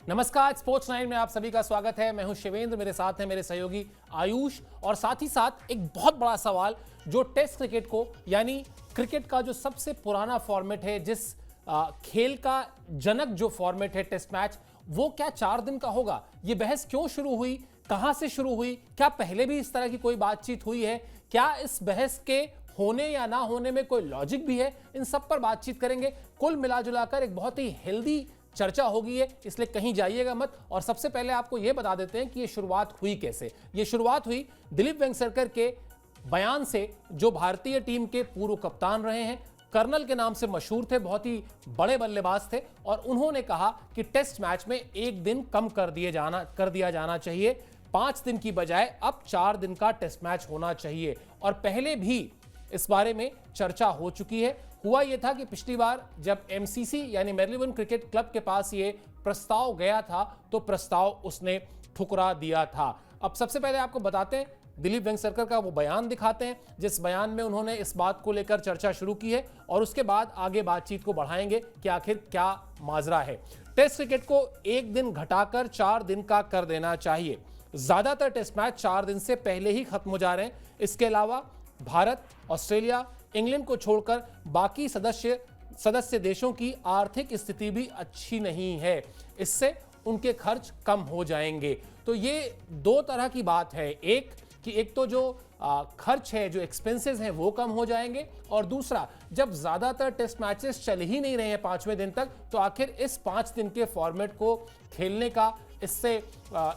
नमस्कार, स्पोर्ट्स 9 में आप सभी का स्वागत है। मैं हूं शिवेंद्र, मेरे साथ हैं मेरे सहयोगी आयुष और साथ ही साथ एक बहुत बड़ा सवाल जो टेस्ट क्रिकेट को यानी क्रिकेट का जो सबसे पुराना फॉर्मेट है, जिस खेल का जनक जो फॉर्मेट है टेस्ट मैच, वो क्या 4 दिन का होगा? ये बहस क्यों शुरू हुई, कहां से शुरू हुई, क्या पहले भी इस तरह की कोई बातचीत हुई है, क्या इस बहस के होने या ना होने में कोई लॉजिक भी है? इन सब पर बातचीत करेंगे। कुल मिलाजुलाकर एक बहुत ही हेल्दी चर्चा होगी है, इसलिए कहीं जाइएगा मत। और सबसे पहले आपको यह बता देते हैं कि यह शुरुआत हुई कैसे। यह शुरुआत हुई दिलीप वेंगसरकर के बयान से, जो भारतीय टीम के पूर्व कप्तान रहे हैं, कर्नल के नाम से मशहूर थे, बहुत ही बड़े बल्लेबाज थे, और उन्होंने कहा कि टेस्ट मैच में एक दिन कम कर दिया जाना चाहिए। 5 दिन की बजाय अब 4 दिन का टेस्ट मैच होना चाहिए। और पहले भी इस बारे में चर्चा हो चुकी है। हुआ यह था कि पिछली बार जब एमसीसी यानी मेरिलेबोन क्रिकेट क्लब के पास ये प्रस्ताव गया था, तो प्रस्ताव उसने ठुकरा दिया था। अब सबसे पहले आपको बताते हैं, दिलीप वेंगसरकर का वो बयान दिखाते हैं, जिस बयान में उन्होंने इस बात को लेकर चर्चा शुरू की है, और उसके बाद आगे बातचीत को बढ़ाएंगे कि आखिर क्या माजरा है। टेस्ट क्रिकेट को एक दिन घटाकर 4 दिन का कर देना चाहिए। ज्यादातर टेस्ट मैच 4 दिन से पहले ही खत्म हो जा रहे हैं। इसके अलावा भारत, ऑस्ट्रेलिया, इंग्लैंड को छोड़कर बाकी सदस्य देशों की आर्थिक स्थिति भी अच्छी नहीं है। इससे उनके खर्च कम हो जाएंगे। तो ये दो तरह की बात है। एक तो जो खर्च है, जो एक्सपेंसेस हैं, वो कम हो जाएंगे, और दूसरा, जब ज्यादातर टेस्ट मैचेस चल ही नहीं रहे हैं 5वें दिन तक, तो आखिर इस 5 दिन के फॉर्मेट को खेलने का,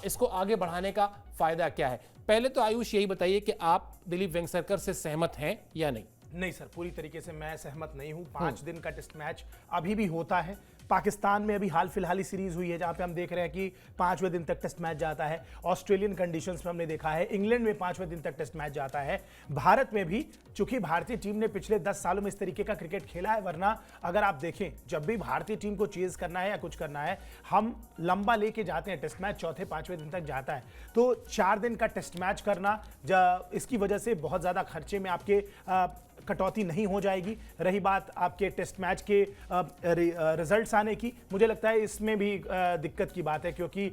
इसको आगे बढ़ाने का फायदा क्या है? पहले तो आयुष यही बताइए कि आप दिलीप वेंगसरकर से सहमत हैं या नहीं? नहीं सर, पूरी तरीके से मैं सहमत नहीं हूं। 5 दिन का टेस्ट मैच अभी भी होता है। पाकिस्तान में अभी हाल फिलहाल ही सीरीज हुई है, जहां पे हम देख रहे हैं कि 5वें दिन तक टेस्ट मैच जाता है। ऑस्ट्रेलियन कंडीशंस में हमने देखा है, इंग्लैंड में 5वें दिन तक टेस्ट मैच जाता है। भारत में भी, चूंकि भारतीय टीम ने पिछले 10 सालों में इस तरीके का क्रिकेट खेला है, वरना अगर आप देखें, जब भी भारतीय टीम को चेज करना है या कुछ करना है, हम लंबा लेके जाते हैं। टेस्ट मैच 4थे-5वें दिन तक जाता है, तो 4 दिन का टेस्ट मैच करना, इसकी वजह से बहुत ज्यादा खर्चे में आपके कटौती नहीं हो जाएगी। रही बात आपके टेस्ट मैच के रिजल्ट्स आने की, मुझे लगता है इसमें भी दिक्कत की बात है, क्योंकि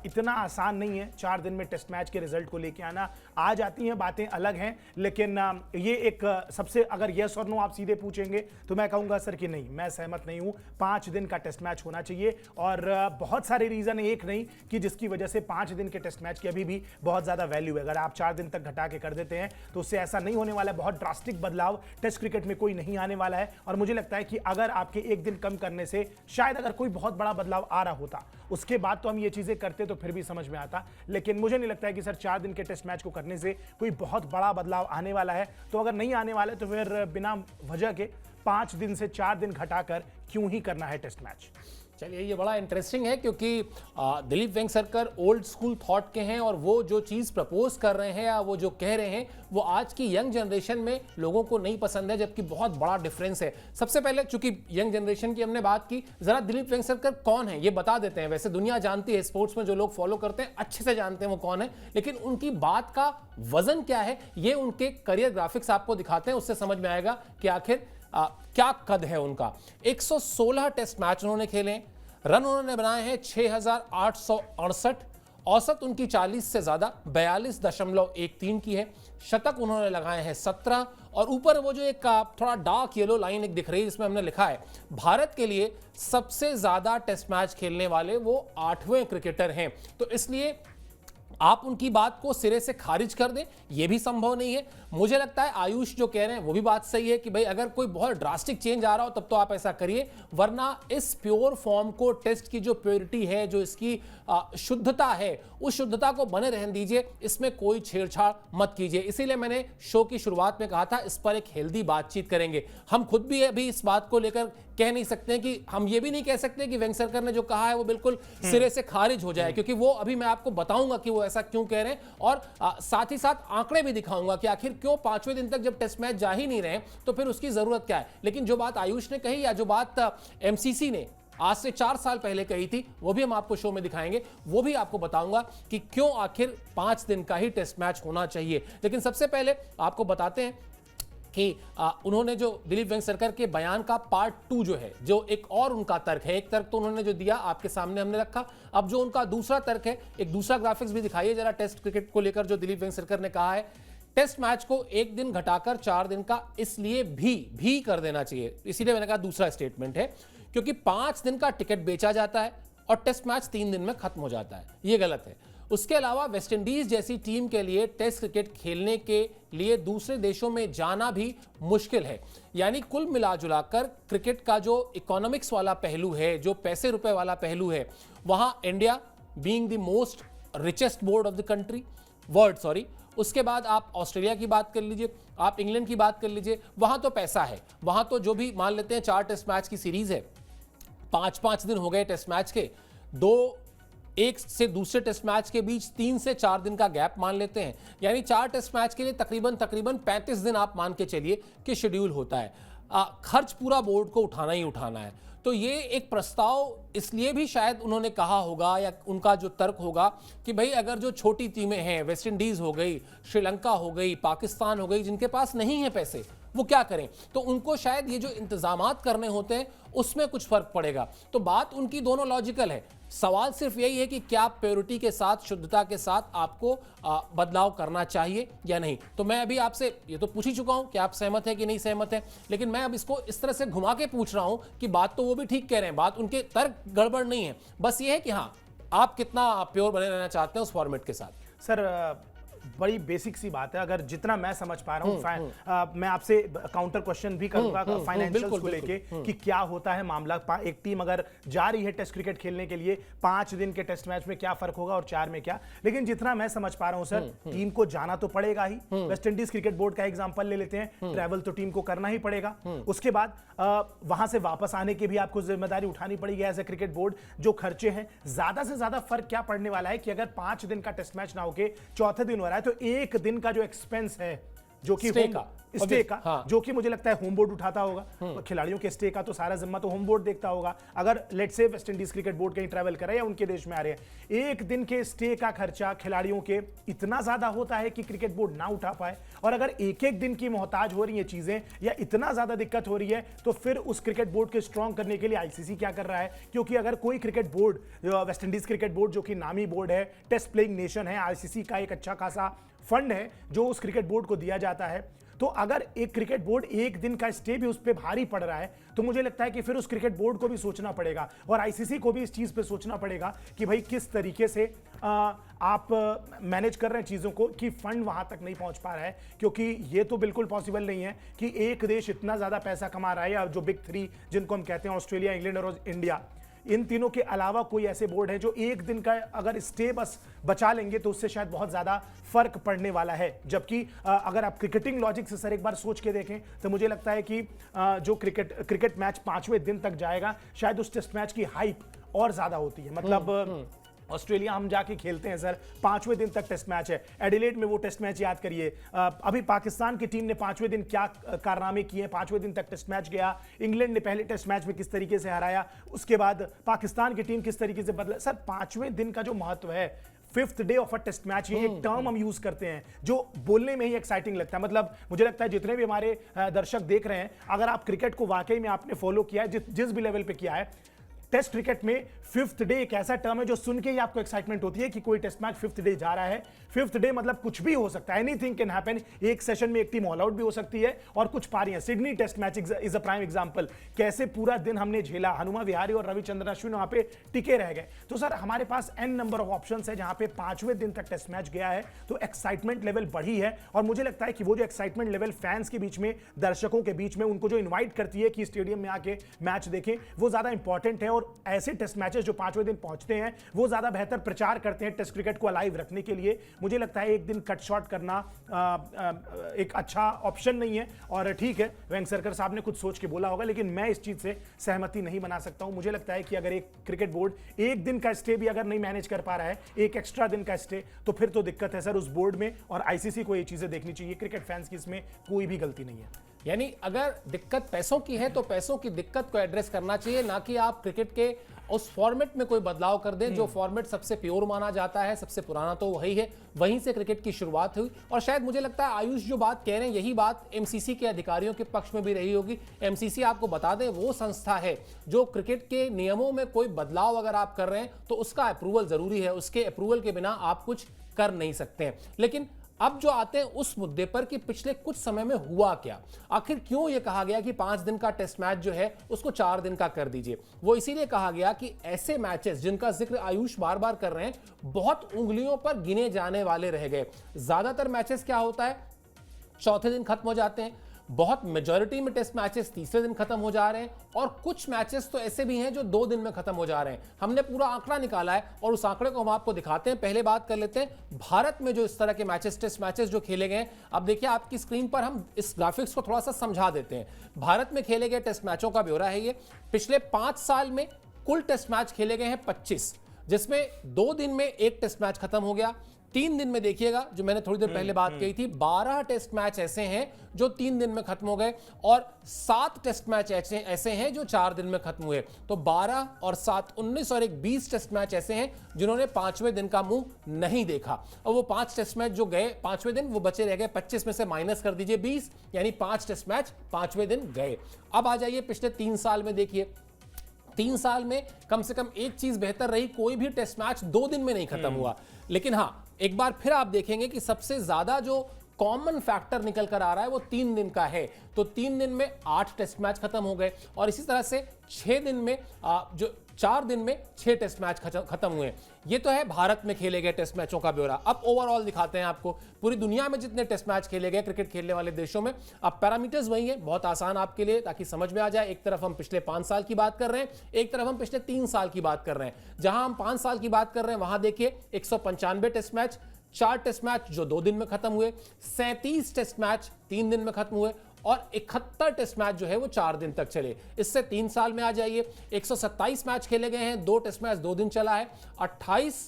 इतना आसान नहीं है 4 दिन में टेस्ट मैच के रिजल्ट को लेके आना। आ जाती हैं, बातें अलग हैं, लेकिन ये एक सबसे, अगर यस और नो आप सीधे पूछेंगे तो मैं कहूंगा सर कि नहीं, मैं सहमत नहीं हूं। 5 दिन का टेस्ट मैच होना चाहिए, और बहुत सारे रीजन, एक नहीं, कि जिसकी वजह से 5 दिन के टेस्ट मैच की अभी भी बहुत ज्यादा वैल्यू है। अगर आप 4 दिन तक घटा के कर देते हैं तो उससे ऐसा नहीं होने वाला है, बहुत ड्रास्टिक बदलाव टेस्ट क्रिकेट में कोई नहीं आने वाला है। और मुझे लगता है कि अगर आपके एक दिन कम करने से शायद अगर कोई बहुत बड़ा बदलाव आ रहा होता, उसके बाद तो हम ये चीजें करते तो फिर भी समझ में आता, लेकिन मुझे नहीं लगता है कि सर 4 दिन के टेस्ट मैच को करने से कोई बहुत बड़ा बदलाव आने वाला है। तो अगर नहीं आने वाला है तो फिर बिना वजह के 5 दिन से 4 दिन घटाकर क्यों ही करना है टेस्ट मैच? चलिए, ये बड़ा इंटरेस्टिंग है, क्योंकि Dilip Vengsarkar old school thought के हैं, और वो जो चीज़ प्रपोज कर रहे हैं या वो जो कह रहे हैं, वो आज की यंग जनरेशन में लोगों को नहीं पसंद है, जबकि बहुत बड़ा डिफरेंस है। सबसे पहले, चूंकि यंग जनरेशन की हमने बात की, जरा दिलीप वेंगसरकर कौन है ये बता देते हैं। वैसे दुनिया जानती है, स्पोर्ट्स में जो लोग फॉलो करते हैं अच्छे से जानते हैं वो कौन है, लेकिन उनकी बात का वजन क्या है, ये उनके करियर ग्राफिक्स आपको दिखाते हैं। उससे समझ में आएगा कि आखिर क्या कद है उनका। 116 टेस्ट मैच उन्होंने खेले, रन उन्होंने बनाए हैं 6868, औसत उनकी 40 से ज्यादा 42.13 की है। शतक उन्होंने लगाए हैं 17, और ऊपर वो जो एक थोड़ा डार्क येलो लाइन एक दिख रही है, जिसमें हमने लिखा है भारत के लिए सबसे ज्यादा टेस्ट मैच खेलने वाले वो 8वें क्रिकेटर हैं। तो इसलिए आप उनकी बात को सिरे से खारिज कर दें, यह भी संभव नहीं है। मुझे लगता है आयुष जो कह रहे हैं वो भी बात सही है कि भाई अगर कोई बहुत ड्रास्टिक चेंज आ रहा हो तब तो आप ऐसा करिए, वरना इस प्योर फॉर्म को, टेस्ट की जो प्योरिटी है, जो इसकी शुद्धता है, उस शुद्धता को बने रहने दीजिए, इसमें कोई छेड़छाड़ मत कीजिए। इसीलिए मैंने शो की शुरुआत में कहा था, इस पर एक हेल्दी बातचीत करेंगे। हम खुद भी अभी इस बात को लेकर कह नहीं सकते कि, हम ये भी नहीं कह सकते कि वेंगसरकर ने जो कहा है वो बिल्कुल सिरे से खारिज हो जाए, क्योंकि वो अभी मैं आपको बताऊंगा कि वो ऐसा क्यों कह रहे हैं, और साथ ही साथ आंकड़े भी दिखाऊंगा कि आखिर क्यों 5वें दिन तक जब टेस्ट मैच जा ही नहीं रहे तो फिर उसकी जरूरत क्या है। लेकिन जो बात आयुष ने कही, या जो बात एमसीसी ने आज से 4 साल पहले कही थी, वो भी हम आपको शो में दिखाएंगे, वो भी आपको बताऊंगा कि क्यों आखिर 5 दिन का ही टेस्ट मैच होना चाहिए। लेकिन सबसे पहले आपको बताते हैं कि उन्होंने जो दिलीप वेंगसरकर के बयान का पार्ट 2 जो है, जो एक और उनका तर्क है, एक तर्क तो उन्होंने जो दिया आपके सामने हमने रखा, अब जो उनका दूसरा तर्क है, एक दूसरा ग्राफिक्स भी दिखाइए जरा टेस्ट क्रिकेट को लेकर, जो दिलीप वेंगसरकर ने कहा है टेस्ट मैच को एक दिन घटाकर 4 दिन का इसलिए भी कर देना चाहिए। इसीलिए मैंने कहा दूसरा स्टेटमेंट है, क्योंकि 5 दिन का टिकट बेचा जाता है और टेस्ट मैच 3 दिन में खत्म हो जाता है, यह गलत है। उसके अलावा वेस्टइंडीज जैसी टीम के लिए टेस्ट क्रिकेट खेलने के लिए दूसरे देशों में जाना भी मुश्किल है। यानी कुल मिलाजुलाकर क्रिकेट का जो इकोनॉमिक्स वाला पहलू है, जो पैसे रुपए वाला पहलू है, वहां India being the most richest board of the country world, उसके बाद आप ऑस्ट्रेलिया की बात कर लीजिए, आप इंग्लैंड की बात कर लीजिए, वहां तो पैसा है, वहां तो जो भी मान लेते हैं 4 टेस्ट मैच की सीरीज है, 5-5 दिन हो गए टेस्ट मैच के, एक से दूसरे टेस्ट मैच के बीच 3 से 4 दिन का गैप मान लेते हैं, यानी 4 टेस्ट मैच के लिए तकरीबन 35 दिन आप मान के चलिए कि शेड्यूल होता है। खर्च पूरा बोर्ड को उठाना ही उठाना है। तो ये एक प्रस्ताव इसलिए भी शायद उन्होंने कहा होगा, या उनका जो तर्क होगा कि भाई अगर जो छोटी टीमें हैं, वेस्ट इंडीज हो गई, श्रीलंका हो गई, पाकिस्तान हो गई, जिनके पास नहीं है पैसे, वो क्या करें, तो उनको शायद ये जो इंतजामात करने होते हैं उसमें कुछ फर्क पड़ेगा। तो बात उनकी दोनों लॉजिकल है, सवाल सिर्फ यही है कि क्या प्योरिटी के साथ, शुद्धता के साथ आपको बदलाव करना चाहिए या नहीं। तो मैं अभी आपसे ये तो पूछ ही चुका हूं कि आप सहमत हैं कि नहीं सहमत हैं, लेकिन मैं अब इसको इस तरह से घुमा के पूछ रहा हूं कि बात तो वो भी ठीक कह रहे हैं, बात उनके तर्क गड़बड़ नहीं है, बस ये है कि हाँ आप कितना प्योर बने रहना चाहते हैं उस फॉर्मेट के साथ। सर बड़ी बेसिक सी बात है, अगर जितना मैं समझ पा रहा हूँ, मैं आपसे काउंटर क्वेश्चन भी करूंगा फाइनेंशियल्स को लेके कि क्या होता है मामला। एक टीम अगर जा रही है टेस्ट क्रिकेट खेलने के लिए, 5 दिन के टेस्ट मैच में क्या फर्क होगा और 4 में क्या, लेकिन जितना मैं समझ पा रहा हूं सर, टीम को जाना तो पड़ेगा ही। वेस्ट इंडीज क्रिकेट बोर्ड का एग्जांपल ले लेते हैं, ट्रैवल तो टीम को करना ही पड़ेगा, उसके बाद वहां से वापस आने की भी आपको जिम्मेदारी उठानी पड़ेगी एज ए क्रिकेट बोर्ड। जो खर्चे हैं, ज्यादा से ज्यादा फर्क क्या पड़ने वाला है कि अगर 5 दिन का टेस्ट मैच ना होके चौथे दिन हो रहा है, तो 1 दिन का जो एक्सपेंस है, जो कि स्टे का, हाँ। जो कि मुझे लगता है होम बोर्ड उठाता होगा, खिलाड़ियों के स्टे का तो सारा जिम्मा तो होम बोर्ड देखता होगा। अगर let's say West Indies cricket board कहीं ट्रैवल कर रहे हैं या उनके देश में आ रहे हैं, 1 दिन के स्टे का खर्चा खिलाड़ियों के इतना ज्यादा होता है कि क्रिकेट बोर्ड ना उठा पाए। और अगर एक दिन की मोहताज हो रही है चीजें, या इतना ज्यादा दिक्कत हो रही है, तो फिर उस क्रिकेट बोर्ड के स्ट्रॉन्ग करने के लिए आईसीसी क्या कर रहा है, क्योंकि अगर कोई cricket board, West Indies cricket board जो कि नामी बोर्ड है, टेस्ट प्लेइंग नेशन है, आईसीसी का एक अच्छा खासा फंड है जो उस क्रिकेट बोर्ड को दिया जाता है, तो अगर एक क्रिकेट बोर्ड 1 दिन का स्टे भी उस पर भारी पड़ रहा है, तो मुझे लगता है कि फिर उस क्रिकेट बोर्ड को भी सोचना पड़ेगा और आईसीसी को भी इस चीज पे सोचना पड़ेगा कि भाई किस तरीके से आप मैनेज कर रहे हैं चीजों को, कि फंड वहां तक नहीं पहुंच पा रहा है। क्योंकि ये तो बिल्कुल पॉसिबल नहीं है कि एक देश इतना ज्यादा पैसा कमा रहा है, या जो बिग 3 जिनको हम कहते हैं ऑस्ट्रेलिया, इंग्लैंड और इंडिया, इन तीनों के अलावा कोई ऐसे बोर्ड है जो 1 दिन का अगर स्टे बस बचा लेंगे तो उससे शायद बहुत ज्यादा फर्क पड़ने वाला है। जबकि अगर आप क्रिकेटिंग लॉजिक से सर एक बार सोच के देखें, तो मुझे लगता है कि जो क्रिकेट मैच 5वें दिन तक जाएगा, शायद उस टेस्ट मैच की हाइप और ज्यादा होती है। मतलब ऑस्ट्रेलिया हम जाके खेलते हैं सर, 5वें दिन तक टेस्ट मैच है, एडिलेड में वो टेस्ट मैच याद करिए। अभी पाकिस्तान की टीम ने 5वें दिन क्या कारनामे किए, 5वें दिन तक टेस्ट मैच गया। इंग्लैंड ने पहले टेस्ट मैच में किस तरीके से हराया, उसके बाद पाकिस्तान की टीम किस तरीके से बदला। सर 5वें दिन का जो महत्व है, 5th day of a test match, ये एक टर्म हम यूज करते हैं जो बोलने में ही एक्साइटिंग लगता है। मतलब मुझे लगता है जितने भी हमारे दर्शक देख रहे हैं, अगर आप क्रिकेट को वाकई में आपने फॉलो किया है, जिस भी लेवल पे किया है, टेस्ट क्रिकेट में 5th डे एक ऐसा टर्म है जो सुन के ही आपको एक्साइटमेंट होती है कि कोई टेस्ट मैच 5th डे जा रहा है। 5th डे मतलब कुछ भी हो सकता है, एनीथिंग कैन हैपन। एक सेशन में एक टीम ऑल आउट भी हो सकती है और कुछ पारियां। Sydney test match is a prime example, कैसे पूरा दिन हमने झेला, हनुमा विहारी और रविचंद्रन अश्विन वहां पे टिके रह गए। तो सर हमारे पास एन नंबर ऑफ ऑप्शंस है जहां पे 5वें दिन तक टेस्ट मैच गया है, तो एक्साइटमेंट लेवल बढ़ी है। और मुझे लगता है कि वो जो एक्साइटमेंट लेवल फैंस के बीच में, दर्शकों के बीच में, उनको जो इन्वाइट करती है कि स्टेडियम में आके मैच देखें, वो ज्यादा इंपॉर्टेंट है। और ऐसे टेस्ट मैचेस जो 5वें दिन पहुंचते हैं, वो ज्यादा बेहतर प्रचार करते हैं टेस्ट क्रिकेट को अलाइव रखने के लिए। मुझे लगता है 1 दिन कट शॉर्ट करना एक अच्छा ऑप्शन नहीं है। और ठीक है, वेंगसरकर साहब ने कुछ सोच के बोला होगा, लेकिन मैं इस चीज से सहमति नहीं बना सकता हूं। मुझे लगता है कि अगर एक क्रिकेट बोर्ड 1 दिन का स्टे भी अगर नहीं मैनेज कर पा रहा है, एक एक्स्ट्रा दिन का स्टे, तो फिर तो दिक्कत है सर उस बोर्ड में। और आईसीसी को ये चीजें देखनी चाहिए, क्रिकेट फैंस की इसमें कोई भी गलती नहीं है। यानी अगर दिक्कत पैसों की है तो पैसों की दिक्कत को एड्रेस करना चाहिए, ना कि आप क्रिकेट के उस फॉर्मेट में कोई बदलाव कर दें जो फॉर्मेट सबसे प्योर माना जाता है, सबसे पुराना तो वही है, वहीं से क्रिकेट की शुरुआत हुई। और शायद मुझे लगता है आयुष जो बात कह रहे हैं यही बात एमसीसी के अधिकारियों के पक्ष में भी रही होगी। एमसीसी आपको बता दें वो संस्था है जो क्रिकेट के नियमों में कोई बदलाव अगर आप कर रहे हैं तो उसका अप्रूवल जरूरी है, उसके अप्रूवल के बिना आप कुछ कर नहीं सकते हैं। लेकिन अब जो आते हैं उस मुद्दे पर कि पिछले कुछ समय में हुआ क्या, आखिर क्यों यह कहा गया कि 5 दिन का टेस्ट मैच जो है उसको 4 दिन का कर दीजिए। वो इसीलिए कहा गया कि ऐसे मैचेस जिनका जिक्र आयुष बार बार कर रहे हैं बहुत उंगलियों पर गिने जाने वाले रह गए। ज्यादातर मैचेस क्या होता है चौथे दिन खत्म हो जाते हैं, बहुत मेजॉरिटी में टेस्ट मैचेस तीसरे दिन खत्म हो जा रहे हैं, और कुछ मैचेस तो ऐसे भी हैं जो 2 दिन में खत्म हो जा रहे हैं। हमने पूरा आंकड़ा निकाला है और उस आंकड़े को हम आपको दिखाते हैं। पहले बात कर लेते हैं भारत में जो इस तरह के मैचेस टेस्ट मैचेस जो खेले गए हैं। अब देखिए आपकी स्क्रीन पर हम इस ग्राफिक्स को थोड़ा सा समझा देते हैं। भारत में खेले गए टेस्ट मैचों का ब्यौरा है ये। पिछले 5 साल में कुल टेस्ट मैच खेले गए हैं 25, जिसमें 2 दिन में एक टेस्ट मैच खत्म हो गया। 3 दिन में देखिएगा जो मैंने थोड़ी देर पहले बात कही थी, 12 टेस्ट मैच ऐसे हैं जो 3 दिन में खत्म हो गए, और 7 टेस्ट मैच ऐसे हैं जो 4 दिन में खत्म हुए। तो 12 और 7 19 और एक 20 टेस्ट मैच ऐसे हैं जिन्होंने 5वें दिन का मुंह नहीं देखा। और वो 5 टेस्ट मैच जो गए 5वें दिन वो बचे रह गए, 25 में से माइनस कर दीजिए 20, यानी 5 टेस्ट मैच 5वें दिन गए। अब आ जाइए पिछले 3 साल में, देखिए 3 साल में कम से कम एक चीज बेहतर रही, कोई भी टेस्ट मैच 2 दिन में नहीं खत्म हुआ। लेकिन हाँ, एक बार फिर आप देखेंगे कि सबसे ज्यादा जो कॉमन फैक्टर निकल कर आ रहा है वो 3 दिन का है। तो 3 दिन में 8 टेस्ट मैच खत्म हो गए, और इसी तरह से 6 दिन में जो 4 दिन में 6 टेस्ट मैच खत्म हुए। ये तो है भारत में खेले गए टेस्ट मैचों का ब्यौरा। अब ओवरऑल दिखाते हैं आपको पूरी दुनिया में जितने टेस्ट मैच खेले गए क्रिकेट खेलने वाले देशों में। अब पैरामीटर्स वही है, बहुत आसान आपके लिए ताकि समझ में आ जाए। एक तरफ हम पिछले 5 साल की बात कर रहे हैं, एक तरफ हम पिछले 3 साल की बात कर रहे हैं। जहां हम 5 साल की बात कर रहे हैं वहां देखिए 195 टेस्ट मैच, 4 टेस्ट मैच जो 2 दिन में खत्म हुए, 37 टेस्ट मैच 3 दिन में खत्म हुए, और 71 टेस्ट मैच जो है वो 4 दिन तक चले। इससे 3 साल में आ जाइए, 127 मैच खेले गए हैं, 2 टेस्ट मैच 2 दिन चला है, 28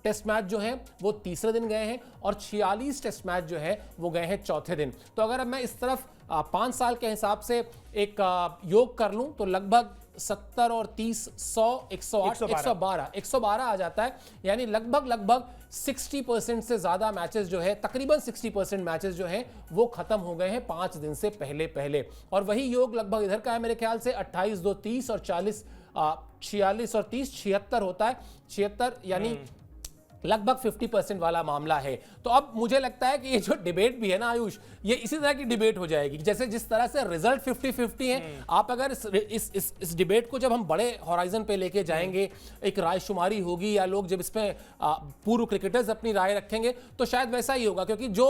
टेस्ट मैच जो हैं वो तीसरे दिन गए हैं, और 46 टेस्ट मैच जो है वो गए हैं चौथे दिन। तो अगर अब मैं इस तरफ 5 साल के हिसाब से एक योग कर लूं तो लगभग 70 और 30 100 108 112 आ जाता है। यानी लगभग 60% से ज्यादा मैचेस जो है, तकरीबन 60% मैचेस जो हैं वो खत्म हो गए हैं 5 दिन से पहले। और वही योग लगभग इधर का है मेरे ख्याल से 28 2 30 और 40 46 और 30 76 होता है। 76 यानी लगभग 50% वाला मामला है। तो अब मुझे लगता है कि ये जो डिबेट भी है ना आयुष, ये इसी तरह की डिबेट हो जाएगी जैसे जिस तरह से रिजल्ट 50-50 है। आप अगर इस डिबेट को जब हम बड़े हॉराइजन पे लेके जाएंगे, एक रायशुमारी होगी या लोग जब इसमें पूर्व क्रिकेटर्स अपनी राय रखेंगे तो शायद वैसा ही होगा, क्योंकि जो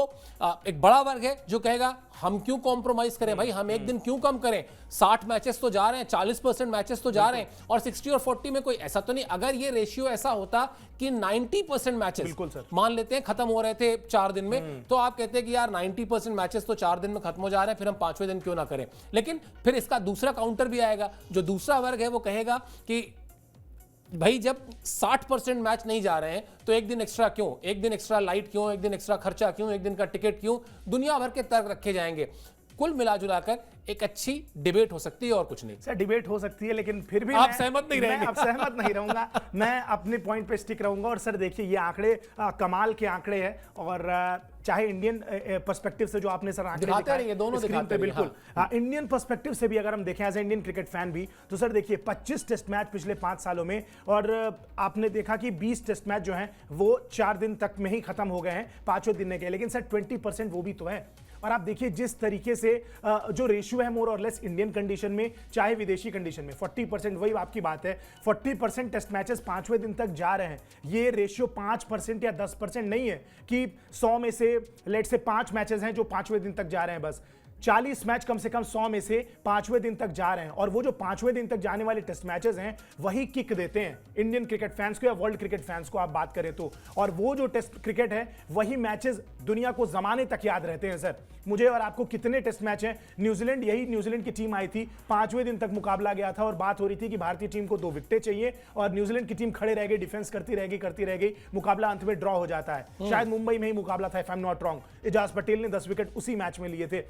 एक बड़ा वर्ग है जो कहेगा हम क्यों कॉम्प्रोमाइज करें भाई, हम एक दिन क्यों कम करें, 60 मैचेस तो जा रहे हैं, 40% मैचेस तो जा रहे हैं, और 60 और 40 में कोई ऐसा तो नहीं। अगर ये रेशियो ऐसा होता कि 90% मैचेस मान लेते हैं खत्म हो रहे थे 4 दिन में, तो आप कहते हैं कि यार 90% मैचेस तो 4 दिन में खत्म हो जा रहे हैं, फिर हम 5वें दिन क्यों ना करें। लेकिन फिर इसका दूसरा काउंटर भी आएगा, जो दूसरा वर्ग है वो कहेगा कि भाई जब 60% मैच नहीं जा रहे हैं तो एक दिन एक्स्ट्रा क्यों, एक दिन एक्स्ट्रा लाइट क्यों, एक दिन एक्स्ट्रा खर्चा क्यों, एक दिन का टिकट क्यों, दुनिया भर के तर्क रखे जाएंगे। कुल मिलाजुलाकर एक अच्छी डिबेट हो सकती है और कुछ नहीं। सर डिबेट हो सकती है, लेकिन फिर भी आप सहमत नहीं रहेंगे। मैं अब सहमत नहीं रहूंगा, मैं अपने पॉइंट पे स्टिक रहूंगा। और सर देखिए ये आंकड़े कमाल के आंकड़े हैं, और चाहे इंडियन पर्सपेक्टिव से जो आपने सर आंकड़े दिखाए ये दोनों दिखाते हैं, बिल्कुल इंडियन पर्सपेक्टिव से भी अगर हम देखें as a Indian cricket fan भी, तो सर देखिए 25 टेस्ट मैच पिछले 5 सालों में, और आपने देखा कि 20 टेस्ट मैच जो हैं वो 4 दिन तक में ही खत्म हो गए हैं, 5वें दिन में गए। लेकिन सर 20% वो भी तो है। और आप देखिए जिस तरीके से जो रेशियो है मोर और लेस इंडियन कंडीशन में चाहे विदेशी कंडीशन में 40%, वही आपकी बात है, 40% टेस्ट मैचेस 5वें दिन तक जा रहे हैं। ये रेशियो 5% या 10% नहीं है कि 100 में से लेट से 5 मैचेस हैं जो 5वें दिन तक जा रहे हैं। बस 40 मैच कम से कम 100 में से 5वें दिन तक जा रहे हैं, और वो जो 5वें दिन तक जाने वाले टेस्ट मैचेस हैं वही किक देते हैं इंडियन क्रिकेट फैंस को या वर्ल्ड क्रिकेट फैंस को आप बात करें तो। और वो जो टेस्ट क्रिकेट है वही मैचेस दुनिया को जमाने तक याद रहते हैं। सर मुझे और आपको कितने टेस्ट मैच हैं, न्यूजीलैंड, यही न्यूजीलैंड की टीम आई थी, 5वें दिन तक मुकाबला गया था और बात हो रही थी कि भारतीय टीम को 2 विकेटें चाहिए, और न्यूजीलैंड की टीम खड़े रह गई, डिफेंस करती रहेगी, मुकाबला अंत में ड्रॉ हो जाता है। शायद मुंबई में ही मुकाबला था, if I am not wrong. Ajaz Patel ने 10 विकेट उसी मैच में लिए थे।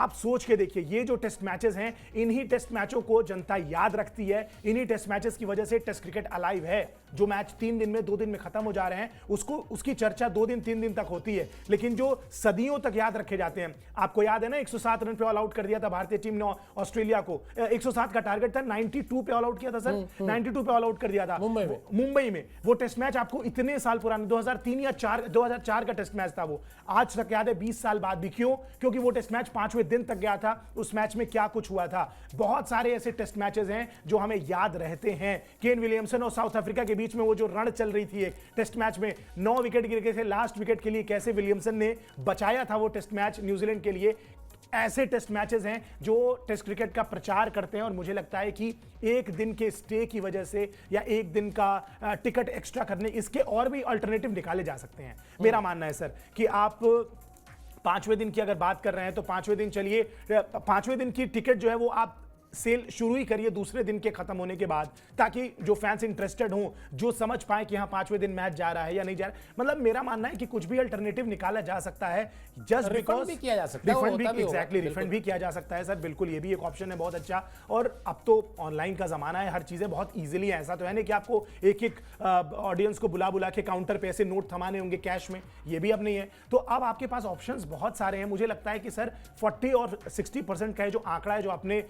आप सोच के देखिए, ये जो टेस्ट मैचेस हैं, इन्हीं टेस्ट मैचों को जनता याद रखती है, इन्हीं टेस्ट मैचेस की वजह से टेस्ट क्रिकेट अलाइव है। जो मैच 3 दिन में 2 दिन में खत्म हो जा रहे हैं, उसकी चर्चा 2 दिन 3 दिन तक होती है, लेकिन जो सदियों तक याद रखे जाते हैं। आपको याद है ना, 107 रन पे ऑल आउट कर दिया था भारतीय टीम ने ऑस्ट्रेलिया को। 107 का टारगेट था, 92 पे ऑल आउट किया था सर, 92 पे ऑल आउट कर दिया था मुंबई में। वो टेस्ट मैच आपको इतने साल पुराना, 2003 या 2004 का टेस्ट मैच था वो, आज तक याद है, 20 साल बाद भी। क्यों? क्योंकि वो टेस्ट मैच 5वें दिन तक गया था। उस मैच में क्या कुछ हुआ था। बहुत सारे ऐसे टेस्ट मैचेस हैं जो हमें याद रहते हैं। केन विलियमसन और साउथ अफ्रीका के बीच में वो जो रण चल रही थी एक टेस्ट मैच में, 9 विकेट गिर गए थे, लास्ट विकेट के लिए कैसे विलियमसन ने बचाया था वो टेस्ट मैच न्यूजीलैंड के लिए। ऐसे टेस्ट मैचेस हैं जो टेस्ट क्रिकेट का प्रचार करते हैं, और मुझे लगता है कि एक दिन के स्टे की वजह से या एक दिन का टिकट एक्स्ट्रा करने, इसके और भी अल्टरनेटिव निकाले जा सकते हैं। मेरा मानना है सर कि आप 5वें दिन की अगर बात कर रहे हैं तो 5वें दिन, चलिए 5वें दिन की टिकट जो है वो आप सेल शुरू ही करिए दूसरे दिन के खत्म होने के बाद, ताकि जो फैंस इंटरेस्टेड हों, जो समझ पाए कि हाँ 5वें दिन मैच जा रहा है या नहीं जा रहा है। मतलब मेरा मानना है कि कुछ भी अल्टरनेटिव निकाला जा सकता है, जस्ट बिकॉज भी किया जा सकता है, रिफंड भी किया जा सकता है सर, बिल्कुल, ये भी एक ऑप्शन है बहुत अच्छा। और अब तो ऑनलाइन का जमाना है, हर चीजें बहुत ईजिली है। ऐसा तो है नहीं कि आपको एक एक ऑडियंस को बुला बुला के काउंटर पे ऐसे नोट थमाने होंगे कैश में, ये भी अब नहीं है। तो अब आपके पास ऑप्शंस बहुत सारे हैं। मुझे लगता है कि सर 40 और 60% का जो आंकड़ा है, जो आपने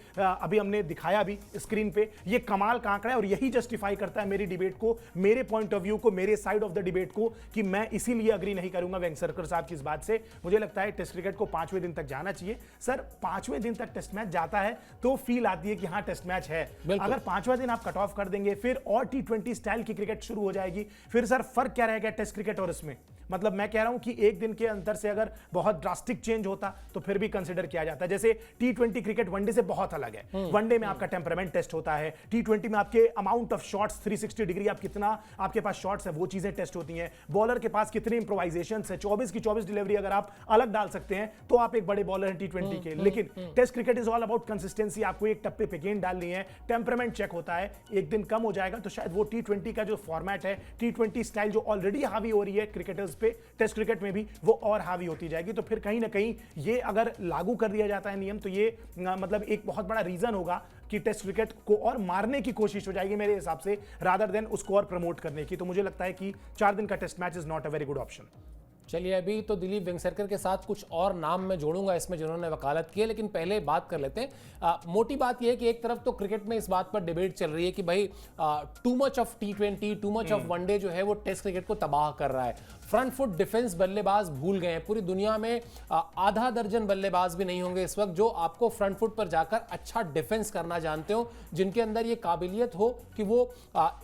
अभी हमने दिखाया भी स्क्रीन पे, ये कमाल का आंकड़ा है, और यही जस्टिफाई करता है मेरी डिबेट को, मेरे पॉइंट ऑफ व्यू को, मेरे साइड ऑफ द डिबेट को, कि मैं इसीलिए अग्री नहीं करूंगा वेंकसरकर साहब की इस बात से। मुझे लगता है टेस्ट क्रिकेट को 5वें दिन तक जाना चाहिए सर। 5वें दिन तक टेस्ट मैच जाता है तो फील आती है कि हाँ टेस्ट मैच है। अगर 5वां दिन आप कट ऑफ कर देंगे, फिर और T20 स्टाइल की क्रिकेट शुरू हो जाएगी, फिर सर फर्क क्या रहेगा टेस्ट क्रिकेट और इसमें? मतलब मैं कह रहा हूं कि एक दिन के अंतर से अगर बहुत ड्रास्टिक चेंज होता तो फिर भी कंसिडर किया जाता है। जैसे T20 क्रिकेट वनडे से बहुत अलग है। वनडे में आपका टेम्परामेंट टेस्ट होता है, T20 में आपके अमाउंट ऑफ शॉट्स 360 डिग्री, आप कितना आपके पास शॉट्स है वो चीजें टेस्ट होती हैं। बॉलर के पास कितने इंप्रोवाइजेशंस है, 24 की 24 डिलीवरी अगर आप अलग डाल सकते हैं तो आप एक बड़े बॉलर हैं T20 के। लेकिन test cricket is all about consistency. आपको एक टप्पे पे गेंद डालनी है, टेम्परामेंट चेक होता है। एक दिन कम हो जाएगा तो शायद वो T20 का जो फॉर्मेट है, T20 स्टाइल जो ऑलरेडी हावी हो रही है क्रिकेटर्स पे, टेस्ट क्रिकेट में भी वो और हावी होती जाएगी। तो फिर कहीं ना कहीं ये अगर लागू कर दिया जाता है नियम, तो ये मतलब एक बहुत बड़ा रीजन होगा कि टेस्ट क्रिकेट को और मारने की कोशिश हो जाएगी मेरे हिसाब से, रादर देन उसको और प्रमोट करने की। तो मुझे लगता है कि 4 दिन का test match is not a very good option. चलिए, अभी तो दिलीप वेंगसरकर के साथ कुछ और नाम मैं जोड़ूंगा इसमें जिन्होंने वकालत की है, लेकिन पहले बात कर लेते हैं। मोटी बात यह है कि एक तरफ तो क्रिकेट में इस बात पर डिबेट चल रही है कि भाई too much of T20, too much of one day जो है वो टेस्ट क्रिकेट को तबाह कर रहा है। फ्रंट फुट डिफेंस बल्लेबाज भूल गए हैं। पूरी दुनिया में आधा दर्जन बल्लेबाज भी नहीं होंगे इस वक्त जो आपको फ्रंट फुट पर जाकर अच्छा डिफेंस करना जानते हो, जिनके अंदर ये काबिलियत हो कि वो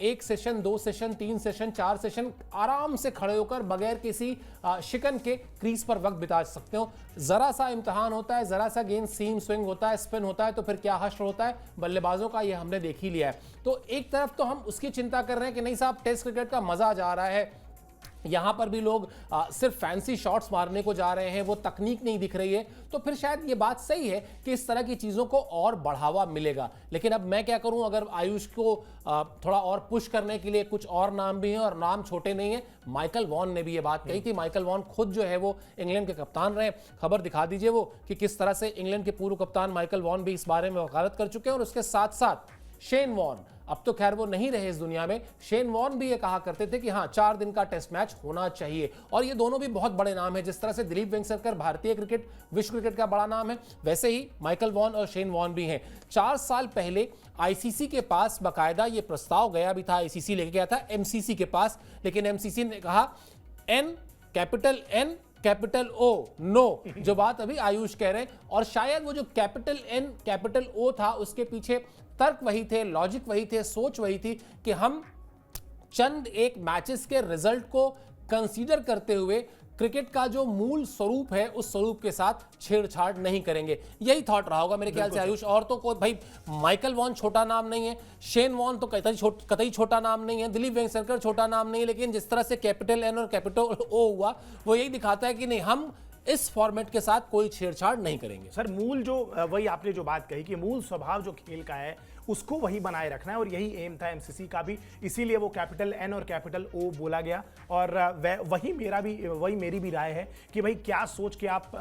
1 सेशन, 2 सेशन, 3 सेशन, 4 सेशन आराम से खड़े होकर बगैर किसी शिकन के क्रीज पर वक्त बिता सकते हो। जरा सा इम्तिहान होता है, जरा सा गेंद सीम स्विंग होता है, स्पिन होता है, तो फिर क्या हश्र होता है बल्लेबाजों का, ये हमने देख ही लिया है। तो एक तरफ तो हम उसकी चिंता कर रहे हैं कि नहीं साहब टेस्ट क्रिकेट का मजा जा रहा है, यहां पर भी लोग सिर्फ फैंसी शॉट्स मारने को जा रहे हैं, वो तकनीक नहीं दिख रही है, तो फिर शायद ये बात सही है कि इस तरह की चीजों को और बढ़ावा मिलेगा। लेकिन अब मैं क्या करूं, अगर आयुष को थोड़ा और पुश करने के लिए कुछ और नाम भी हैं, और नाम छोटे नहीं है। माइकल वॉन ने भी ये बात कही थी। माइकल वॉन खुद जो है वो इंग्लैंड के कप्तान रहे। खबर दिखा दीजिए वो कि किस तरह से इंग्लैंड के पूर्व कप्तान माइकल वॉन भी इस बारे में वकालत कर चुके हैं। और उसके साथ साथ शेन वॉन, अब तो खैर वो नहीं रहे इस दुनिया में, शेन वॉन भी ये कहा करते थे कि हाँ 4 दिन का टेस्ट मैच होना चाहिए। और ये दोनों भी बहुत बड़े नाम हैं। जिस तरह से दिलीप वेंगसरकर भारतीय क्रिकेट, विश्व क्रिकेट का बड़ा नाम है, वैसे ही माइकल वॉन और शेन वॉन भी हैं। 4 साल पहले आईसीसी के पास बाकायदा ये प्रस्ताव गया भी था, आईसीसी लेके गया था एमसीसी के पास, लेकिन एमसीसी ने कहा N कैपिटल O नो, जो बात अभी आयुष कह रहे हैं। और शायद वो जो कैपिटल N कैपिटल O था, उसके पीछे तर्क वही थे, लॉजिक वही थे, सोच वही थी कि हम चंद एक मैचेस के रिजल्ट को कंसीडर करते हुए क्रिकेट का जो मूल स्वरूप है उस स्वरूप के साथ छेड़छाड़ नहीं करेंगे। यही थॉट रहा होगा मेरे ख्याल से आयुष। और तो कोई भाई माइकल वॉन छोटा नाम नहीं है, शेन वॉन तो कतई छोटा नाम नहीं है, दिलीप वेंगसरकर छोटा नाम नहीं है, लेकिन जिस तरह से कैपिटल N और कैपिटल O हुआ वो यही दिखाता है कि नहीं, हम इस फॉर्मेट के साथ कोई छेड़छाड़ नहीं करेंगे। सर मूल जो वही आपने जो बात कही कि मूल स्वभाव जो खेल का है उसको वही बनाए रखना है और यही एम था एमसीसी का भी, इसीलिए वो कैपिटल एन और कैपिटल ओ बोला गया। और वही मेरी भी राय है कि भाई क्या सोच के आप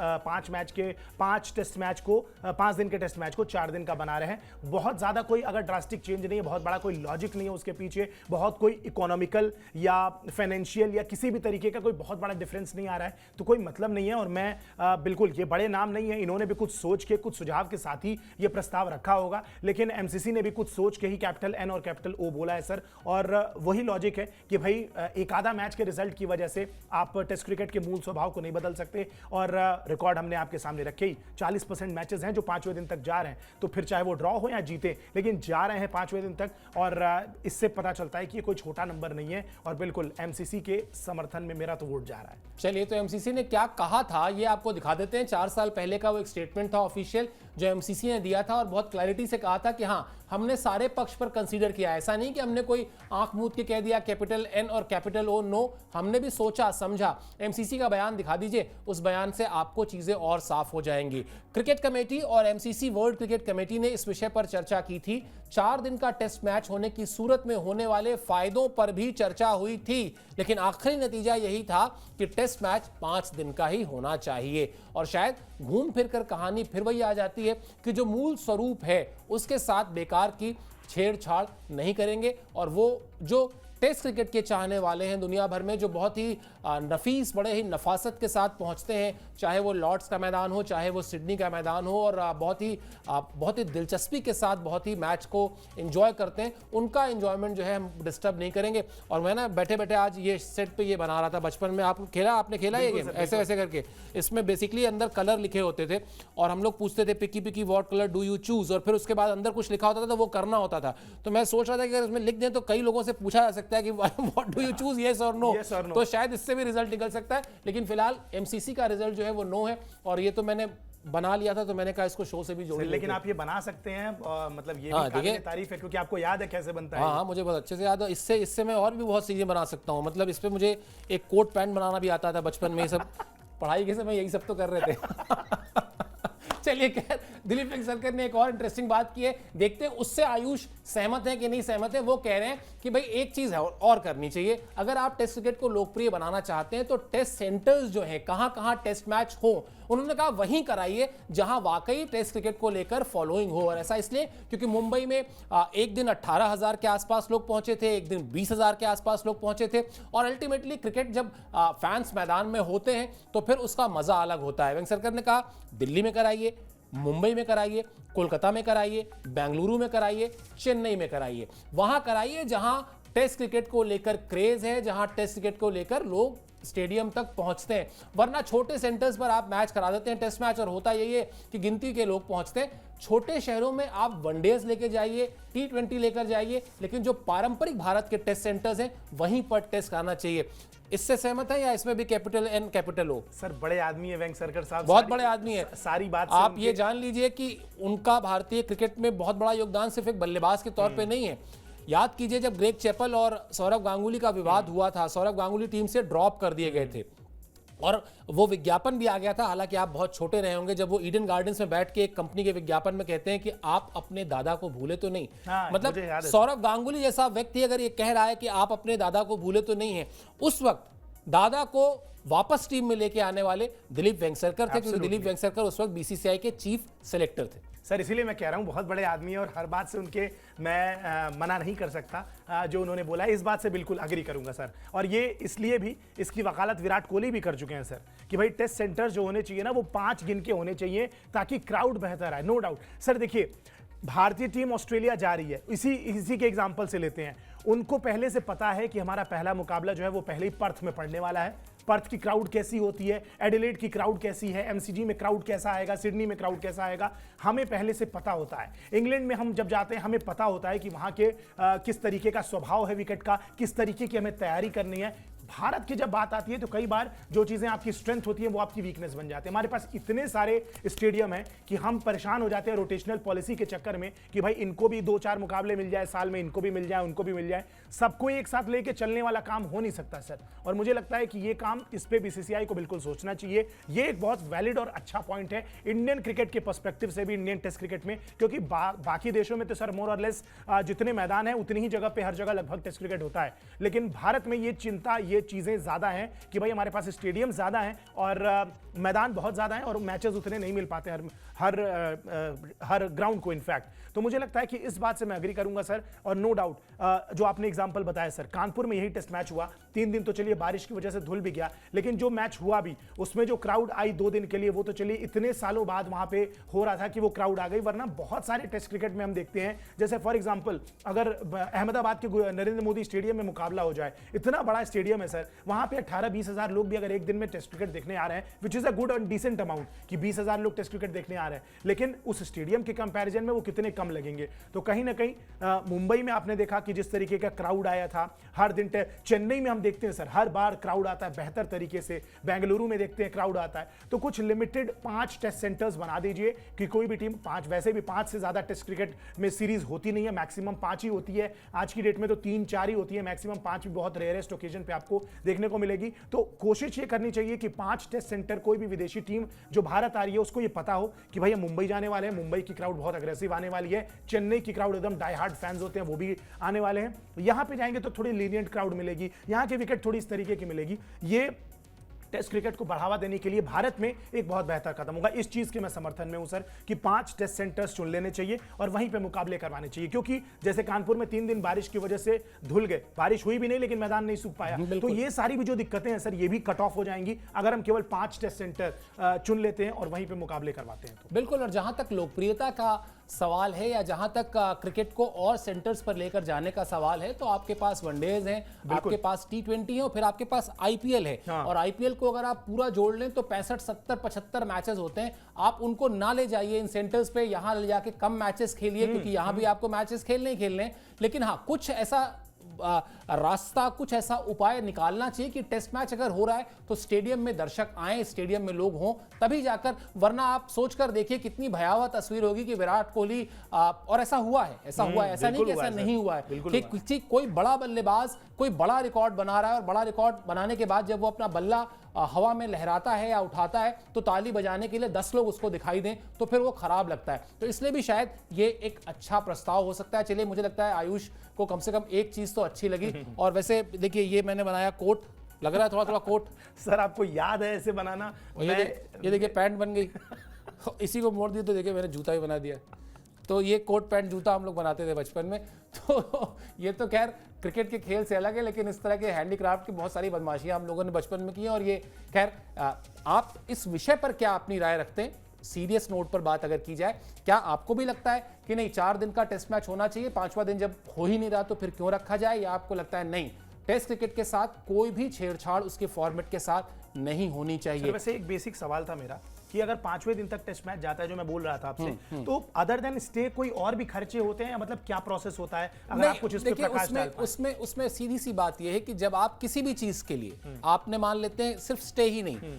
5 टेस्ट मैच को 5 दिन के टेस्ट मैच को 4 दिन का बना रहे हैं। बहुत ज्यादा कोई अगर ड्रास्टिक चेंज नहीं है, बहुत बड़ा कोई लॉजिक नहीं है उसके पीछे, बहुत कोई इकोनॉमिकल या फाइनेंशियल या किसी भी तरीके का कोई बहुत बड़ा डिफरेंस नहीं आ रहा है, तो कोई मतलब नहीं है। और मैं बिल्कुल, ये बड़े नाम नहीं है, इन्होंने भी कुछ सोच के कुछ सुझाव के साथ ही ये प्रस्ताव रखा होगा, लेकिन एमसीसी ने भी कुछ सोच के ही कैपिटल एन और कैपिटल ओ बोला है सर। और वही लॉजिक है कि भाई एक आधा मैच के रिजल्ट की वजह से आप टेस्ट क्रिकेट के मूल स्वभाव को नहीं बदल सकते। और रिकॉर्ड हमने आपके सामने रखे ही, 40% मैचेस हैं जो 5वें दिन तक जा रहे हैं, तो फिर चाहे वो ड्रॉ हो या जीते, लेकिन जा रहे हैं 5वें दिन तक। और इससे पता चलता है कि ये कोई छोटा नंबर नहीं है। और बिल्कुल एमसीसी के समर्थन में मेरा तो वोट जा रहा है। चलिए, तो एमसीसी ने क्या कहा था ये आपको दिखा देते हैं। 4 साल पहले का वो एक स्टेटमेंट था ऑफिशियल जो एमसीसी ने दिया था, और बहुत क्लैरिटी से कहा था कि हाँ, हमने सारे पक्ष पर कंसीडर किया। ऐसा नहीं कि हमने कोई आंख मूंद के कह दिया कैपिटल एन और कैपिटल ओ, नो, हमने भी सोचा समझा। एमसीसी का बयान दिखा दीजिए, उस बयान से आपको चीजें और साफ हो जाएंगी। क्रिकेट कमेटी और एमसीसी वर्ल्ड क्रिकेट कमेटी ने इस विषय पर चर्चा की थी। 4 दिन का टेस्ट मैच होने की सूरत में होने वाले फायदों पर भी चर्चा हुई थी, लेकिन आखिरी नतीजा यही था कि टेस्ट मैच 5 दिन का ही होना चाहिए। और शायद घूम फिर कर कहानी फिर वही आ जाती है कि जो मूल स्वरूप है उसके साथ बेकार की छेड़छाड़ नहीं करेंगे। और वो जो टेस्ट क्रिकेट के चाहने वाले हैं दुनिया भर में, जो बहुत ही नफीस, बड़े ही नफासत के साथ पहुंचते हैं, चाहे वो लॉर्ड्स का मैदान हो, चाहे वो सिडनी का मैदान हो, और बहुत ही दिलचस्पी के साथ बहुत ही मैच को एंजॉय करते हैं, उनका एंजॉयमेंट जो है हम डिस्टर्ब नहीं करेंगे। और मैं ना बैठे बैठे आज ये सेट पे ये बना रहा था, बचपन में आपने खेला ये गेम ऐसे वैसे करके। इसमें बेसिकली अंदर कलर लिखे होते थे और हम लोग पूछते थे picky picky what colour do you choose, और फिर उसके बाद अंदर कुछ लिखा होता था तो वो करना होता था। तो मैं सोच रहा था कि अगर इसमें लिख दें तो कई लोगों से पूछा जा सकता है कि what do you choose, yes और नो, तो शायद इससे भी रिजल्ट निकल सकता है। लेकिन फिलहाल एमसीसी का रिजल्ट जो है वो नो है, और ये तो मैंने बना लिया था, तो मैंने कहा इसको शो से भी जोड़। लेकिन आप ये बना सकते हैं, मतलब ये भी काबिल तारीफ है, क्योंकि आपको याद है कैसे बनता है। हाँ, मुझे बहुत अच्छे से याद है। इससे मैं और भी बहुत चीजें बना सकता हूँ। मतलब इस पे मुझे एक कोट पैंट बनाना भी आता था बचपन में। ये सब पढ़ाई के समय यही सब तो कर रहे थे। चलिए, खैर, दिलीप वेंगसरकर ने एक और इंटरेस्टिंग बात की है, देखते हैं उससे आयुष सहमत है कि नहीं सहमत है। वो कह रहे हैं कि भाई एक चीज है और करनी चाहिए, अगर आप टेस्ट क्रिकेट को लोकप्रिय बनाना चाहते हैं तो टेस्ट सेंटर्स जो हैं, कहां टेस्ट मैच हो, उन्होंने कहा वहीं कराइए जहां वाकई टेस्ट क्रिकेट को लेकर फॉलोइंग हो। और ऐसा इसलिए क्योंकि मुंबई में एक दिन 18,000 के आसपास लोग पहुंचे थे, एक दिन 20,000 के आसपास लोग पहुंचे थे। और अल्टीमेटली क्रिकेट जब फैंस मैदान में होते हैं तो फिर उसका मजा अलग होता है। वेंगसरकर ने कहा दिल्ली में कराइए, मुंबई में कराइए, कोलकाता में कराइए, बेंगलुरु में कराइए, चेन्नई में कराइए, वहां कराइए जहां टेस्ट क्रिकेट को लेकर क्रेज है, जहां टेस्ट क्रिकेट को लेकर लोग स्टेडियम तक पहुंचते हैं। वरना छोटे सेंटर्स पर आप मैच करा देते हैं टेस्ट मैच, और होता यही है कि गिनती के लोग पहुंचते हैं। छोटे शहरों में आप वनडेज लेकर जाइए, T20 लेकर जाइए, लेकिन जो पारंपरिक भारत के टेस्ट सेंटर्स हैं वहीं पर टेस्ट कराना चाहिए। इससे सहमत है या इसमें भी कैपिटल एन कैपिटल ओ? सर, बड़े आदमी है वेंगसरकर साहब, बहुत बड़े आदमी है। सारी बात आप ये जान लीजिए कि उनका भारतीय क्रिकेट में बहुत बड़ा योगदान सिर्फ एक बल्लेबाज के तौर पे नहीं है। याद कीजिए जब ग्रेग चैपल और सौरव गांगुली का विवाद हुआ था, सौरव गांगुली टीम से ड्रॉप कर दिए गए थे और वो विज्ञापन भी आ गया था। हालांकि आप बहुत छोटे रहे होंगे जब वो ईडन गार्डन्स में बैठ के एक कंपनी के विज्ञापन में कहते हैं कि आप अपने दादा को भूले तो नहीं। मतलब सौरव गांगुली जैसा व्यक्ति अगर ये कह रहा है कि आप अपने दादा को भूले तो नहीं है, उस वक्त दादा को वापस टीम में लेके आने वाले दिलीप वेंगसरकर थे, क्योंकि दिलीप वेंगसरकर उस वक्त बीसीसीआई के चीफ सेलेक्टर थे। सर, इसीलिए मैं कह रहा हूँ बहुत बड़े आदमी है और हर बात से उनके मैं मना नहीं कर सकता। जो उन्होंने बोला है इस बात से बिल्कुल अग्री करूंगा सर। और ये इसलिए भी, इसकी वकालत विराट कोहली भी कर चुके हैं सर, कि भाई टेस्ट सेंटर जो होने चाहिए ना वो 5 गिन के होने चाहिए ताकि क्राउड बेहतर आए। नो डाउट सर, देखिए भारतीय टीम ऑस्ट्रेलिया जा रही है, इसी के एग्जाम्पल से लेते हैं। उनको पहले से पता है कि हमारा पहला मुकाबला जो है वो पहले ही पर्थ में पड़ने वाला है। पर्थ की क्राउड कैसी होती है, एडिलेड की क्राउड कैसी है, एमसीजी में क्राउड कैसा आएगा, सिडनी में क्राउड कैसा आएगा, हमें पहले से पता होता है। इंग्लैंड में हम जब जाते हैं हमें पता होता है कि वहां के किस तरीके का स्वभाव है विकेट का, किस तरीके की हमें तैयारी करनी है। भारत की जब बात आती है तो कई बार जो चीजें आपकी स्ट्रेंथ होती है वो आपकी वीकनेस बन जाती है। हमारे पास इतने सारे स्टेडियम हैं कि हम परेशान हो जाते हैं रोटेशनल पॉलिसी के चक्कर में कि भाई इनको भी 2-4 मुकाबले मिल जाए साल में, इनको भी मिल जाए, उनको भी मिल जाए। सबको एक साथ लेके चलने वाला काम हो नहीं सकता सर, और मुझे लगता है कि ये काम इस पे बीसीसीआई को बिल्कुल सोचना चाहिए। ये एक बहुत वैलिड और अच्छा पॉइंट है इंडियन क्रिकेट के पर्सपेक्टिव से भी, इंडियन टेस्ट क्रिकेट में, क्योंकि बाकी देशों में तो सर मोर और लेस जितने मैदान है उतनी ही जगह पे हर जगह लगभग टेस्ट क्रिकेट होता है, लेकिन भारत में ये चिंता, ये चीजें ज्यादा हैं कि भाई हमारे पास स्टेडियम ज्यादा हैं और मैदान बहुत ज्यादा हैं और मैचेस उतने नहीं मिल पाते हर ग्राउंड को इनफैक्ट। तो मुझे लगता है कि इस बात से मैं एग्री करूंगा सर। और नो डाउट जो आपने एग्जांपल बताया सर, कानपुर में यही टेस्ट मैच हुआ, 3 दिन तो चलिए बारिश की वजह से धुल भी गया, लेकिन जो मैच हुआ भी उसमें जो क्राउड आई 2 दिन के लिए, वो तो चलिए इतने सालों बाद वहां पे हो रहा था कि वो क्राउड आ गई। वरना बहुत सारे टेस्ट क्रिकेट में हम देखते हैं, जैसे फॉर एग्जांपल अगर अहमदाबाद के नरेंद्र मोदी स्टेडियम में मुकाबला हो जाए, इतना बड़ा स्टेडियम है सर, वहां पे 18-20 हजार लोग भी अगर एक दिन में टेस्ट क्रिकेट देखने आ रहे हैं, which is a good and decent amount कि 20 हजार लोग टेस्ट क्रिकेट देखने आ रहे हैं, लेकिन उस स्टेडियम के कंपैरिजन में वो कितने कम लगेंगे। तो कहीं ना कहीं मुंबई में आपने देखा कि जिस तरीके का क्राउड आया था हर दिन, चेन्नई में हम देखते हैं सर हर बार क्राउड आता है बेहतर तरीके से, बेंगलुरु में देखते हैं क्राउड आता है। तो कुछ लिमिटेड 5 टेस्ट सेंटर्स बना दीजिए कि कोई भी टीम 5, वैसे भी 5 से ज्यादा टेस्ट क्रिकेट में सीरीज होती नहीं है, मैक्सिमम 5 ही होती है। आज की डेट में तो 3-4 ही होती है, मैक्सिमम 5 भी बहुत रेयरेस्ट ओकेजन पे आपको देखने को मिलेगी। तो कोशिश ये करनी चाहिए कि 5 टेस्ट सेंटर, कोई भी विदेशी टीम जो भारत आ रही है उसको ये पता हो कि भाई हम मुंबई जाने वाले हैं, मुंबई की क्राउड बहुत अग्रेसिव आने वाली है, चेन्नई की क्राउड एकदम डाई हार्ड फैंस होते हैं वो भी आने वाले हैं, यहां पे जाएंगे तो थोड़ी लीनियंट क्राउड मिलेगी, यहां की विकेट थोड़ी इस तरीके की मिलेगी। ये टेस्ट क्रिकेट को बढ़ावा देने के लिए भारत में एक बहुत बेहतर कदम होगा। इस चीज के मैं समर्थन में हूं सर कि 5 टेस्ट सेंटर्स चुन लेने चाहिए और वहीं पे मुकाबले करवाने चाहिए, क्योंकि जैसे कानपुर में 3 दिन बारिश की वजह से धुल गए, बारिश हुई भी नहीं लेकिन मैदान नहीं सूख पाया, तो ये सारी भी जो दिक्कतें हैं सर ये भी कट ऑफ हो जाएंगी अगर हम केवल 5 टेस्ट सेंटर चुन लेते हैं और वहीं पे मुकाबले करवाते हैं तो। बिल्कुल। और जहां तक लोकप्रियता का सवाल है या जहां तक क्रिकेट को और सेंटर्स पर लेकर जाने का सवाल है, तो आपके पास वनडेज हैं, आपके पास T20 है और फिर आपके पास IPL है। हाँ। और IPL को अगर आप पूरा जोड़ लें तो 65, 70, 75 मैचेस होते हैं। आप उनको ना ले जाइए इन सेंटर्स पे, यहां ले जाके कम मैचेस खेलिए, क्योंकि यहां भी आपको मैचेस खेलने ही खेलने हैं। लेकिन हाँ, कुछ ऐसा रास्ता, कुछ ऐसा उपाय निकालना चाहिए कि टेस्ट मैच अगर हो रहा है तो स्टेडियम में दर्शक आए, स्टेडियम में लोग हों, तभी जाकर, वरना आप सोचकर देखिए कितनी भयावह तस्वीर होगी कि विराट कोहली और ऐसा हुआ है, ऐसा नहीं कि ऐसा नहीं हुआ है कि किसी कोई बड़ा बल्लेबाज कोई बड़ा रिकॉर्ड बना रहा है और बड़ा रिकॉर्ड बनाने के बाद जब वो अपना बल्ला हवा में लहराता है या उठाता है तो ताली बजाने के लिए 10 लोग उसको दिखाई दें तो फिर वो खराब लगता है। तो इसलिए भी शायद ये एक अच्छा प्रस्ताव हो सकता है। चलिए, मुझे लगता है आयुष को कम से कम एक चीज तो अच्छी लगी। और वैसे देखिए, ये मैंने बनाया कोट, लग रहा है थोड़ा थोड़ा कोट। सर आपको याद है ऐसे बनाना? ये देखिए पैंट बन गई। इसी को मोड़ दिया तो देखिए मैंने जूता भी बना दिया। तो ये कोट पैंट जूता हम लोग बनाते थे बचपन में। तो ये तो खैर क्रिकेट के खेल से अलग है, लेकिन इस तरह के हैंडीक्राफ्ट की बहुत सारी बदमाशियां हम लोगों ने बचपन में की हैं। और ये खैर, आप इस विषय पर क्या अपनी राय रखते हैं? सीरियस नोट पर बात अगर की जाए, क्या आपको भी लगता है कि नहीं 4 दिन का टेस्ट मैच होना चाहिए, 5वां दिन जब हो ही नहीं रहा तो फिर क्यों रखा जाए, या आपको लगता है नहीं, टेस्ट क्रिकेट के साथ कोई भी छेड़छाड़ उसके फॉर्मेट के साथ नहीं होनी चाहिए? वैसे एक बेसिक सवाल था मेरा कि अगर 5वें दिन तक टेस्ट मैच जाता है, जो मैं बोल रहा था आपसे, तो अदर देन स्टे कोई और भी खर्चे होते हैं, मतलब क्या प्रोसेस होता है? अगर आप कुछ इस पे प्रकाश डाल पाएं। उसमें सीधी सी बात यह है कि जब आप किसी भी चीज के लिए आपने मान लेते हैं सिर्फ स्टे ही नहीं,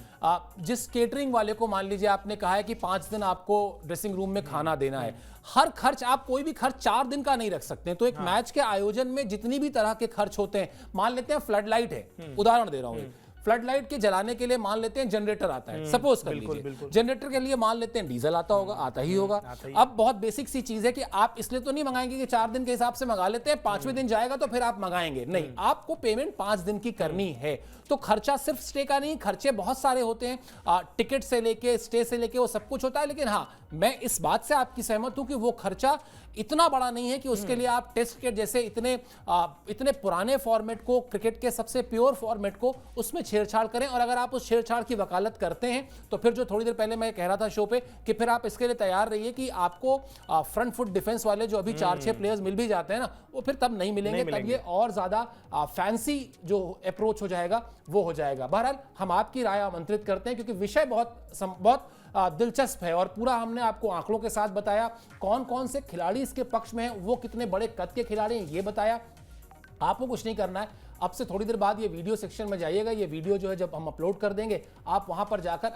जिस केटरिंग वाले को मान लीजिए आपने कहा है कि 5 दिन आपको ड्रेसिंग रूम में खाना देना है, हर खर्च, आप कोई भी खर्च 4 दिन का नहीं रख सकते। तो एक मैच के आयोजन में जितनी भी तरह के खर्च होते हैं, मान लेते हैं फ्लड लाइट है, उदाहरण दे रहा हूं, फ्लड लाइट के जलाने के लिए मान लेते हैं जनरेटर आता है, सपोज कर लीजिए, जनरेटर के लिए मान लेते हैं डीजल आता होगा, आता ही होगा। अब बहुत बेसिक सी चीज है कि आप इसलिए तो नहीं मंगाएंगे कि 4 दिन के हिसाब से मंगा लेते हैं, 5वें दिन जाएगा तो फिर आप मंगाएंगे, नहीं, आपको पेमेंट 5 दिन की करनी है। तो खर्चा सिर्फ स्टे का नहीं, खर्चे बहुत सारे होते हैं, टिकट से लेके स्टे से लेके वो सब कुछ होता है। लेकिन हाँ, मैं इस बात से आपकी सहमत हूं कि वो खर्चा इतना बड़ा नहीं है कि उसके लिए आप टेस्ट क्रिकेट जैसे इतने पुराने फॉर्मेट को, क्रिकेट के सबसे प्योर फॉर्मेट को, उसमें छेड़छाड़ करें। और अगर आप उस छेड़छाड़ की वकालत करते हैं तो फिर जो थोड़ी देर पहले मैं कह रहा था शो पे कि फिर आप इसके लिए तैयार रहिए कि आपको फ्रंट फुट डिफेंस वाले जो अभी 4-6 प्लेयर्स मिल भी जाते हैं ना, वो फिर तब नहीं मिलेंगे, तब ये और ज्यादा फैंसी जो अप्रोच हो जाएगा वो हो जाएगा। बहरहाल, हम आपकी राय आमंत्रित करते हैं क्योंकि विषय बहुत दिलचस्प है और पूरा हमने आपको आंकड़ों के साथ बताया, कौन कौन से खिलाड़ी इसके पक्ष में हैं, वो कितने बड़े कद के खिलाड़ी हैं ये बताया। आपको कुछ नहीं करना है, अब से थोड़ी देर बाद ये वीडियो सेक्शन में जाइएगा, ये वीडियो जो है जब हम अपलोड कर देंगे आप वहां पर जाकर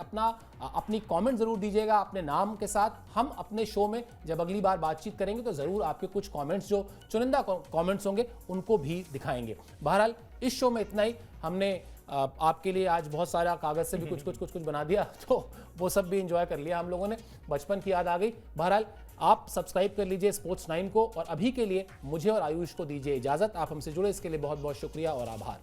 अपनी कमेंट जरूर दीजिएगा अपने नाम के साथ। हम अपने शो में जब अगली बार बातचीत करेंगे तो जरूर आपके कुछ कमेंट्स, जो चुनिंदा कमेंट्स होंगे, उनको भी दिखाएंगे। बहरहाल इस शो में इतना ही। हमने आपके लिए आज बहुत सारा कागज से भी कुछ बना दिया, तो वो सब भी एंजॉय कर लिया हम लोगों ने, बचपन की याद आ गई। बहरहाल आप सब्सक्राइब कर लीजिए स्पोर्ट्स 9 को, और अभी के लिए मुझे और आयुष को दीजिए इजाजत। आप हमसे जुड़े इसके लिए बहुत बहुत शुक्रिया और आभार।